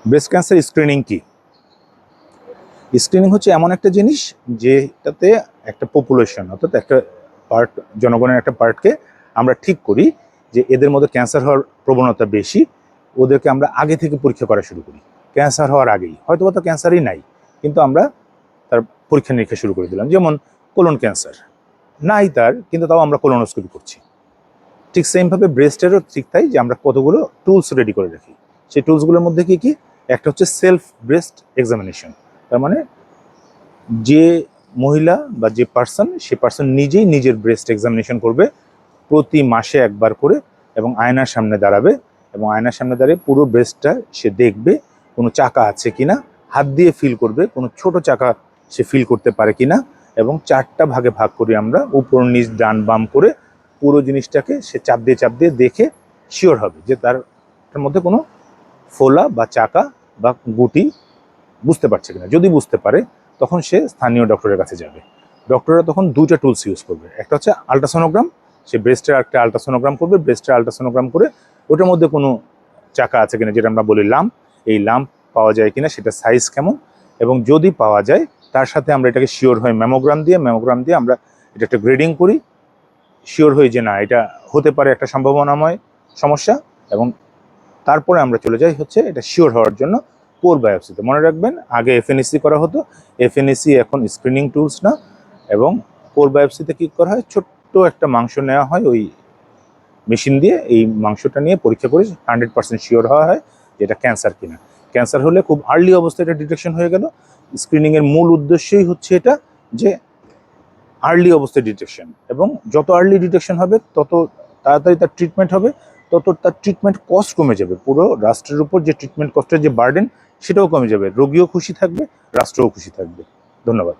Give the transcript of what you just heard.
Breast cancer screening কি? Screening হচ্ছে এমন একটা জিনিস যেটাতে একটা পপুলেশন অর্থাৎ একটা পার্ট, জনগণের একটা পার্টকে আমরা ঠিক করি যে এদের মধ্যে ক্যান্সার হওয়ার প্রবণতা বেশি, ওদেরকে আমরা আগে থেকে পরীক্ষা করা শুরু করি। ক্যান্সার হওয়ার আগেই, হয়তো তো ক্যান্সারই নাই, কিন্তু আমরা তার পরীক্ষা নিরীক্ষা শুরু করে দিলাম। যেমন কোলন ক্যান্সার নাই তার, কিন্তু তাও আমরা কোলোনোস্কোপি করছি। ঠিক সেমভাবে ব্রেস্টেরও ঠিক তাই, যে আমরা কতগুলো টুলস রেডি করে রাখি। সেই টুলসগুলোর মধ্যে কি কি? একটা হচ্ছে সেলফ ব্রেস্ট এক্সামিনেশন, তার মানে যে মহিলা বা যে পার্সন, সে পার্সন নিজেই নিজের ব্রেস্ট এক্সামিনেশন করবে প্রতি মাসে একবার করে, এবং আয়নার সামনে দাঁড়াবে, এবং আয়নার সামনে দাঁড়িয়ে পুরো ব্রেস্টটা সে দেখবে কোনো চাকা আছে কিনা, হাত দিয়ে ফিল করবে কোনো ছোট চাকা সে ফিল করতে পারে কিনা, এবং 4টা ভাগে ভাগ করি আমরা, উপর নিচ ডান বাম করে পুরো জিনিসটাকে সে চাপ দিয়ে দেখে শিওর হবে যে তার মধ্যে কোনো ফোলা বা চাকা বা গুটি বুঝতে পারছে কিনা। যদি বুঝতে পারে তখন সে স্থানীয় ডক্টরের কাছে যাবে। ডক্টররা তখন 2টা টুলস ইউজ করবে। একটা হচ্ছে আল্ট্রাসোনোগ্রাম, সে ব্রেস্টের একটা আল্ট্রাসোনোগ্রাম করবে, ব্রেস্টের আল্ট্রাসোনোগ্রাম করে ওটার মধ্যে কোনো চাকা আছে কিনা, যেটা আমরা বলি লাম্প, এই লাম্প পাওয়া যায় কিনা, সেটা সাইজ কেমন, এবং যদি পাওয়া যায় তার সাথে আমরা এটাকে শিওর হই ম্যামোগ্রাম দিয়ে আমরা এটা একটা গ্রেডিং করি, শিওর হই যে না এটা হতে পারে একটা সম্ভাবনাময় সমস্যা, এবং তারপরে আমরা চলে যাই হচ্ছে এটা শিওর হওয়ার জন্য কোর বায়োপসিতে। মনে রাখবেন আগে এফএনএসি করা হতো, এফএনএসি এখন স্ক্রিনিং টুলস না, এবং কোর বায়োপসিতে কি করা হয়, ছোট্ট একটা মাংস নেওয়া হয় ওই মেশিন দিয়ে, এই মাংসটা নিয়ে পরীক্ষা করে 100% শিওর হওয়া হয় যে এটা ক্যান্সার কিনা। ক্যান্সার হলে খুব আর্লি অবস্থায় এটা ডিটেকশন হয়ে গেল। স্ক্রিনিংয়ের মূল উদ্দেশ্যই হচ্ছে এটা, যে আর্লি অবস্থায় ডিটেকশন, এবং যত আর্লি ডিটেকশন হবে তত তাড়াতাড়ি তার ট্রিটমেন্ট হবে, তত তার ট্রিটমেন্ট কস্ট কমে যাবে। পুরো রাষ্ট্রের উপর যে ট্রিটমেন্ট কস্টের যে বার্ডেন, সেটাও কমে যাবে, রোগীও খুশি থাকবে, রাষ্ট্রও খুশি থাকবে। ধন্যবাদ।